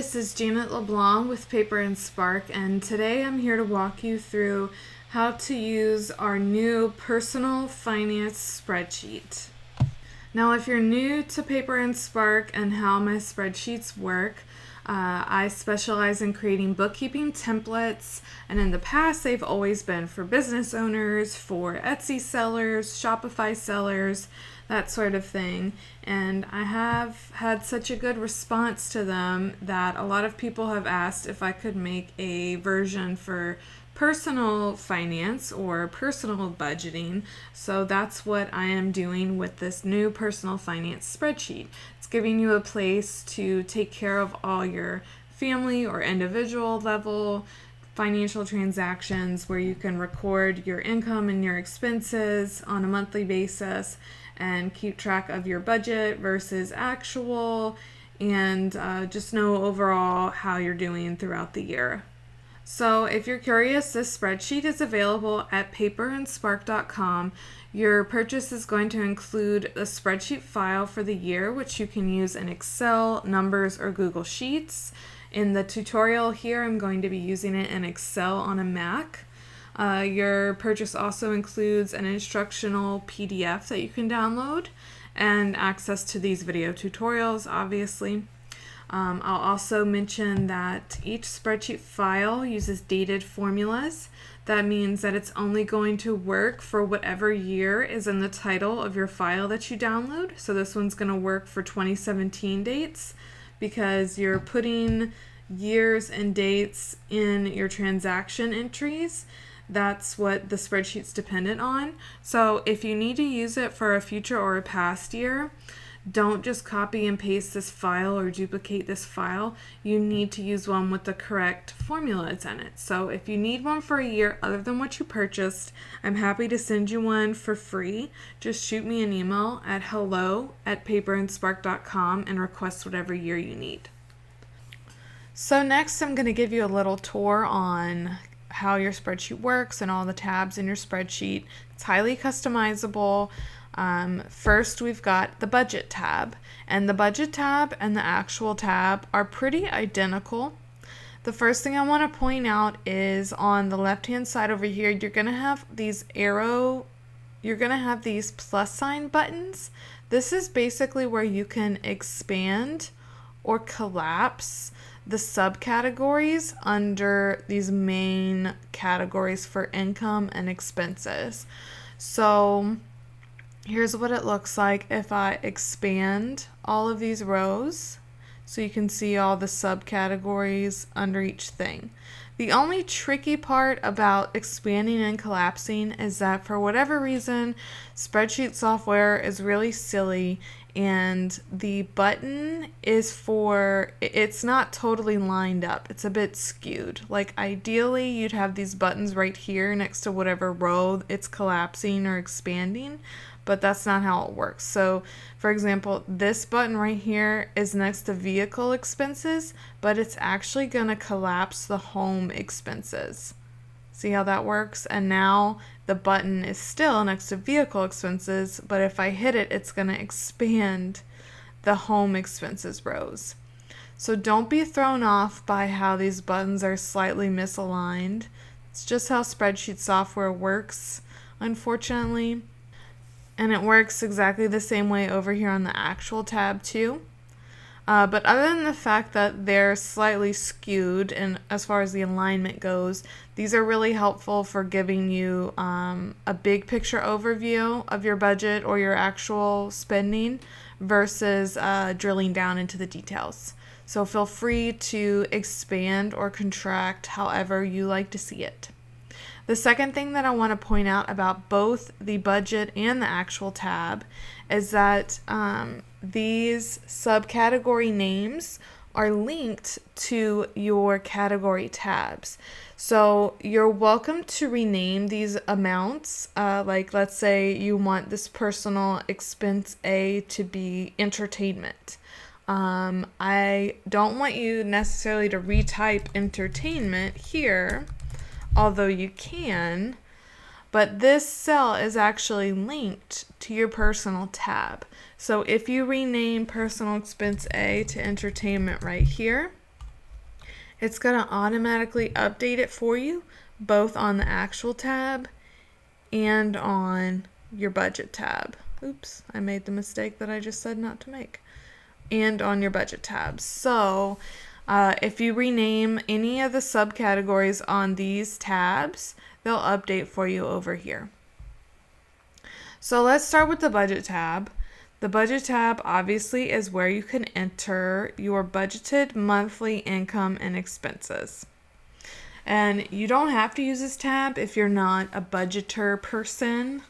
this is Janet LeBlanc with Paper and Spark, and today I'm here to walk you through how to use our new personal finance spreadsheet. Now, if you're new to Paper and Spark and how my spreadsheets work, I specialize in creating bookkeeping templates, and in the past they've always been for business owners, for Etsy sellers, Shopify sellers, that sort of thing. And I have had such a good response to them that a lot of people have asked if I could make a version for personal finance or personal budgeting. So that's what I am doing with this new personal finance spreadsheet. It's giving you a place to take care of all your family or individual level financial transactions where you can record your income and your expenses on a monthly basis and keep track of your budget versus actual, and just know overall how you're doing throughout the year. So if you're curious, this spreadsheet is available at paperandspark.com. Your purchase is going to include a spreadsheet file for the year, which you can use in Excel, Numbers, or Google Sheets. In the tutorial here, I'm going to be using it in Excel on a Mac. Your purchase also includes an instructional PDF that you can download and access to these video tutorials, obviously. I'll also mention that each spreadsheet file uses dated formulas. That means that it's only going to work for whatever year is in the title of your file that you download. So this one's going to work for 2017 dates because you're putting years and dates in your transaction entries. That's what the spreadsheet's dependent on. So if you need to use it for a future or a past year, don't just copy and paste this file or duplicate this file. You need to use one with the correct formulas in it. So if you need one for a year other than what you purchased, I'm happy to send you one for free. Just shoot me an email at hello@paperandspark.com and request whatever year you need. So next I'm going to give you a little tour on how your spreadsheet works and all the tabs in your spreadsheet. It's highly customizable. First, we've got the budget tab, and the budget tab and the actual tab are pretty identical. The first thing I want to point out is on the left hand side over here, you're going to have these plus sign buttons. This is basically where you can expand or collapse the subcategories under these main categories for income and expenses. So here's what it looks like if I expand all of these rows so you can see all the subcategories under each thing. The only tricky part about expanding and collapsing is that for whatever reason, spreadsheet software is really silly and the button it's not totally lined up. It's a bit skewed. Like ideally you'd have these buttons right here next to whatever row it's collapsing or expanding, but that's not how it works. So for example, this button right here is next to vehicle expenses, but it's actually going to collapse the home expenses. See how that works? And now the button is still next to vehicle expenses, but if I hit it, it's going to expand the home expenses rows. So don't be thrown off by how these buttons are slightly misaligned. It's just how spreadsheet software works, unfortunately. And it works exactly the same way over here on the actual tab too. But other than the fact that they're slightly skewed and as far as the alignment goes, these are really helpful for giving you a big picture overview of your budget or your actual spending versus drilling down into the details. So feel free to expand or contract however you like to see it. The second thing that I want to point out about both the budget and the actual tab is that these subcategory names are linked to your category tabs. So you're welcome to rename these amounts. Like let's say you want this personal expense A to be entertainment. I don't want you necessarily to retype entertainment here, although you can, but this cell is actually linked to your personal tab. So if you rename personal expense A to entertainment right here, It's going to automatically update it for you, both on the actual tab and on your budget tab. Oops, I made the mistake that I just said not to make. And on your budget tabs. So if you rename any of the subcategories on these tabs, they'll update for you over here. So let's start with the budget tab. The budget tab obviously is where you can enter your budgeted monthly income and expenses. And you don't have to use this tab if you're not a budgeter person,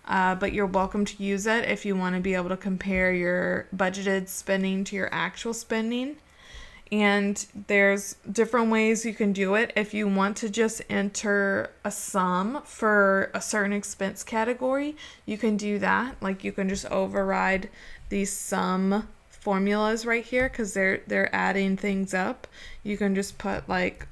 but you're welcome to use it if you want to be able to compare your budgeted spending to your actual spending. And there's different ways you can do it. If you want to just enter a sum for a certain expense category, you can do that. Like you can just override these sum formulas right here because they're adding things up. You can just put like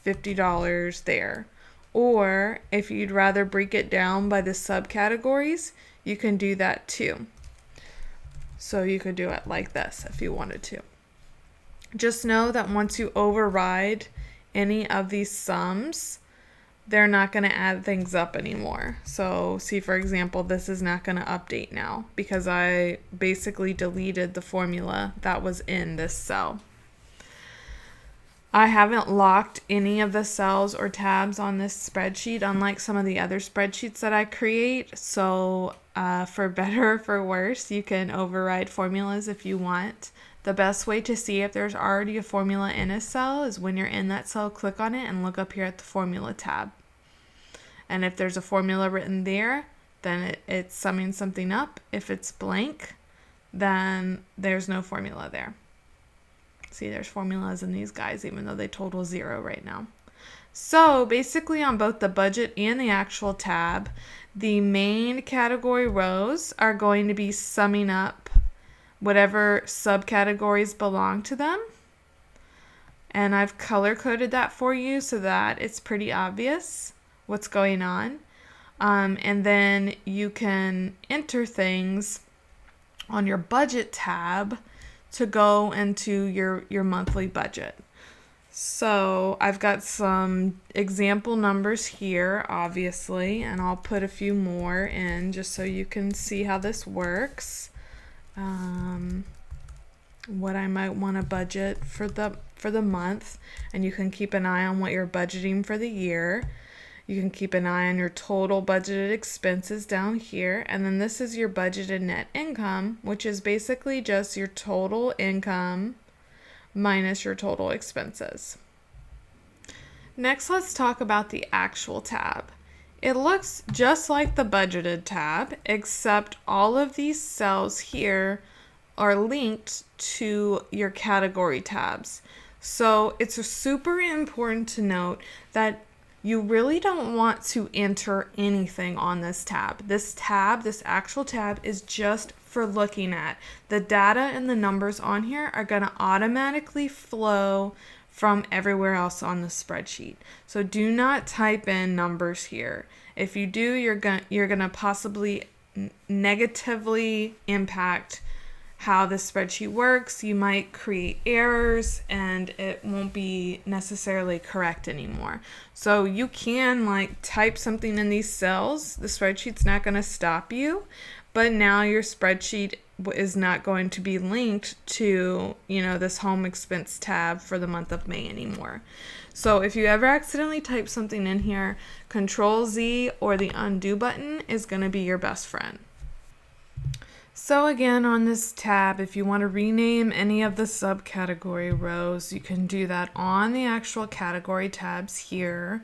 $50 there. Or if you'd rather break it down by the subcategories, you can do that too. So you could do it like this if you wanted to. Just know that once you override any of these sums, they're not going to add things up anymore. So see, for example, this is not going to update now because I basically deleted the formula that was in this cell. I haven't locked any of the cells or tabs on this spreadsheet, unlike some of the other spreadsheets that I create. So for better or for worse, you can override formulas if you want. The best way to see if there's already a formula in a cell is when you're in that cell, click on it and look up here at the formula tab. And if there's a formula written there, then it's summing something up. If it's blank, then there's no formula there. See, there's formulas in these guys, even though they total 0 right now. So basically on both the budget and the actual tab, the main category rows are going to be summing up whatever subcategories belong to them. And I've color coded that for you so that it's pretty obvious what's going on. And then you can enter things on your budget tab to go into your monthly budget. So I've got some example numbers here, obviously, and I'll put a few more in just so you can see how this works. What I might want to budget for the month, and you can keep an eye on what you're budgeting for the year. You can keep an eye on your total budgeted expenses down here, and then this is your budgeted net income, which is basically just your total income minus your total expenses. Next, let's talk about the actual tab. It looks just like the budgeted tab, except all of these cells here are linked to your category tabs. So it's super important to note that you really don't want to enter anything on this tab. This actual tab, is just for looking at. The data and the numbers on here are going to automatically flow from everywhere else on the spreadsheet. So do not type in numbers here. If you do, you're gonna possibly negatively impact how the spreadsheet works. You might create errors and it won't be necessarily correct anymore. So you can type something in these cells. The spreadsheet's not going to stop you, but now your spreadsheet is not going to be linked to, this home expense tab for the month of May anymore. So if you ever accidentally type something in here, Control Z or the undo button is going to be your best friend. So again, on this tab, if you want to rename any of the subcategory rows, you can do that on the actual category tabs here.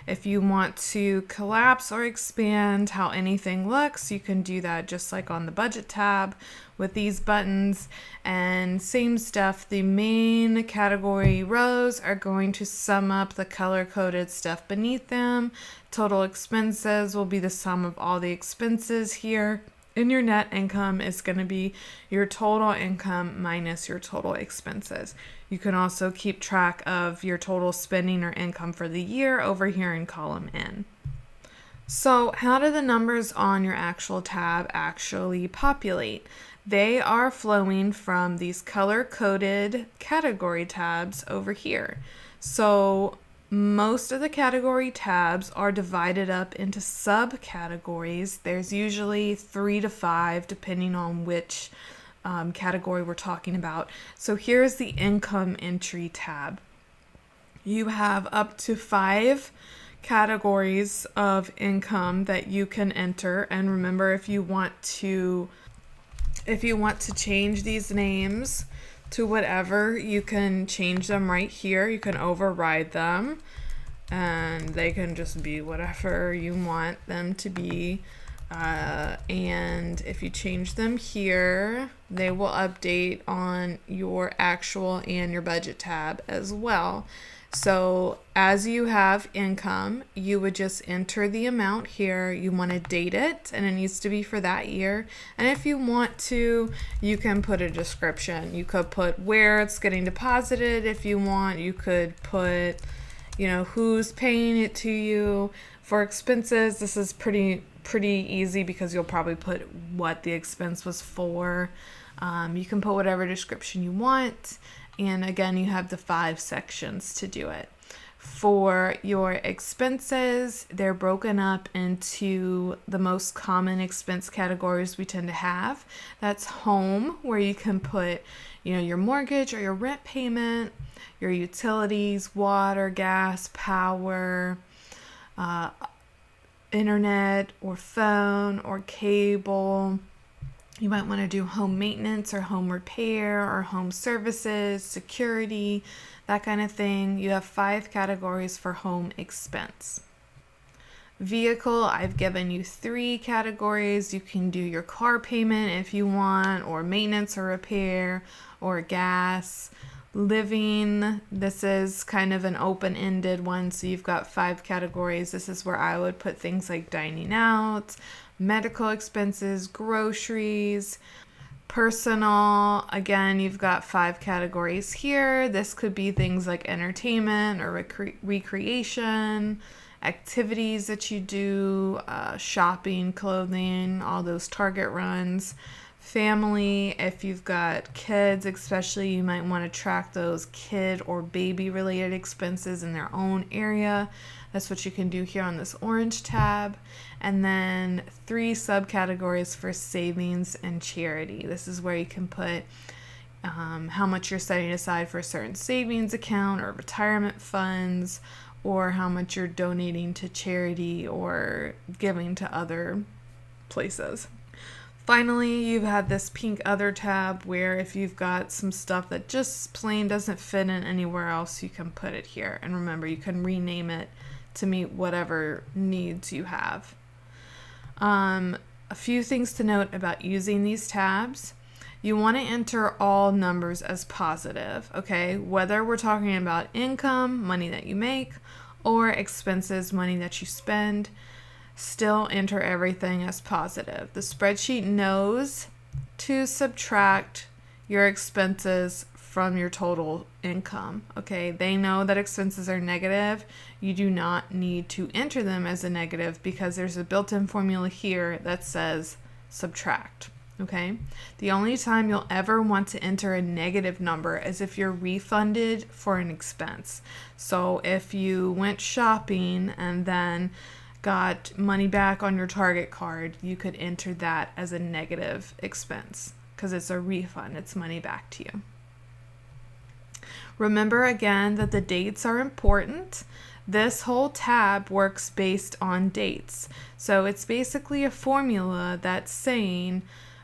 If you want to collapse or expand how anything looks, you can do that just like on the budget tab with these buttons. And same stuff, the main category rows are going to sum up the color-coded stuff beneath them. Total expenses will be the sum of all the expenses here. And your net income is going to be your total income minus your total expenses. You can also keep track of your total spending or income for the year over here in column N. So how do the numbers on your actual tab actually populate? They are flowing from these color-coded category tabs over here. So most of the category tabs are divided up into subcategories. There's usually 3 to 5 depending on which category we're talking about. So here's the income entry tab. You have up to 5 categories of income that you can enter. And remember, if you want to change these names to whatever, you can change them right here. You can override them and they can just be whatever you want them to be. And if you change them here, they will update on your actual and your budget tab as well. So as you have income, you would just enter the amount here. You want to date it, and it needs to be for that year. And if you want to, you can put a description. You could put where it's getting deposited if you want. You could put, who's paying it to you. For expenses, this is pretty easy because you'll probably put what the expense was for. You can put whatever description you want. And again, you have the 5 sections to do it. For your expenses, they're broken up into the most common expense categories we tend to have. That's home, where you can put, your mortgage or your rent payment, your utilities, water, gas, power, internet or phone or cable. You might want to do home maintenance or home repair or home services, security, that kind of thing. You have 5 categories for home expense. Vehicle, I've given you 3 categories. You can do your car payment if you want, or maintenance or repair, or gas. Living, this is kind of an open-ended one, so you've got 5 categories. This is where I would put things like dining out, medical expenses, groceries. Personal, again, you've got 5 categories here. This could be things like entertainment or recreation, activities that you do, shopping, clothing, all those Target runs. Family, if you've got kids especially, you might want to track those kid or baby related expenses in their own area. That's what you can do here on this orange tab. And then 3 subcategories for savings and charity. This is where you can put how much you're setting aside for a certain savings account or retirement funds, or how much you're donating to charity or giving to other places. Finally, you have this pink other tab where if you've got some stuff that just plain doesn't fit in anywhere else, you can put it here. And remember, you can rename it to meet whatever needs you have. A few things to note about using these tabs. You want to enter all numbers as positive, okay? Whether we're talking about income, money that you make, or expenses, money that you spend, still enter everything as positive. The spreadsheet knows to subtract your expenses from your total income, okay? They know that expenses are negative. You do not need to enter them as a negative because there's a built-in formula here that says subtract, okay? The only time you'll ever want to enter a negative number is if you're refunded for an expense. So if you went shopping and then got money back on your Target card, you could enter that as a negative expense because it's a refund. It's money back to you. Remember again that the dates are important. This whole tab works based on dates. So it's basically a formula that's saying,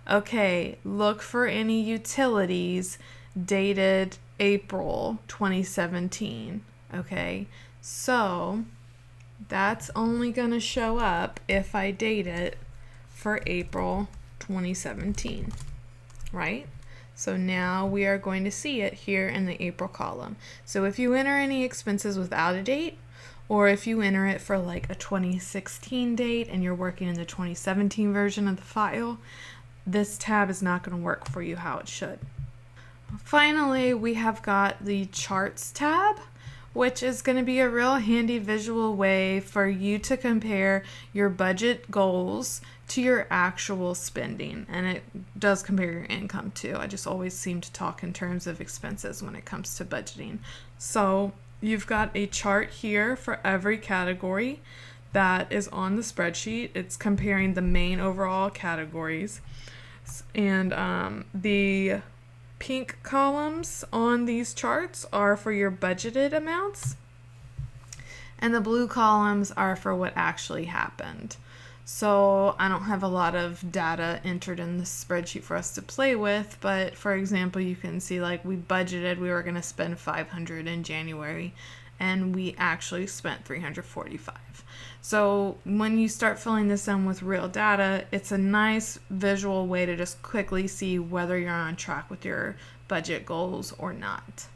okay, look for any utilities dated April 2017. Okay, so that's only going to show up if I date it for April 2017, right? So now we are going to see it here in the April column. So if you enter any expenses without a date, or if you enter it for like a 2016 date and you're working in the 2017 version of the file, this tab is not going to work for you how it should. Finally, we have got the charts tab, which is going to be a real handy visual way for you to compare your budget goals to your actual spending. And it does compare your income too. I just always seem to talk in terms of expenses when it comes to budgeting. So You've got a chart here for every category that is on the spreadsheet. It's comparing the main overall categories. And the pink columns on these charts are for your budgeted amounts, and the blue columns are for what actually happened. So I don't have a lot of data entered in this spreadsheet for us to play with, but for example, you can see like we budgeted we were going to spend $500 in January, and we actually spent $345. So when you start filling this in with real data, it's a nice visual way to just quickly see whether you're on track with your budget goals or not.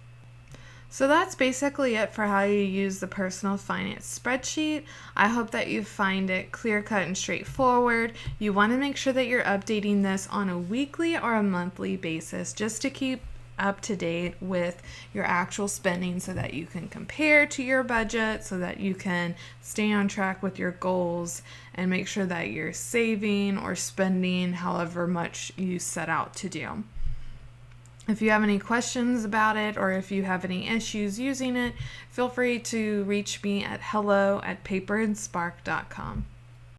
So that's basically it for how you use the personal finance spreadsheet. I hope that you find it clear-cut and straightforward. You want to make sure that you're updating this on a weekly or a monthly basis just to keep up to date with your actual spending so that you can compare to your budget, so that you can stay on track with your goals and make sure that you're saving or spending however much you set out to do. If you have any questions about it or if you have any issues using it, feel free to reach me at hello@paperandspark.com.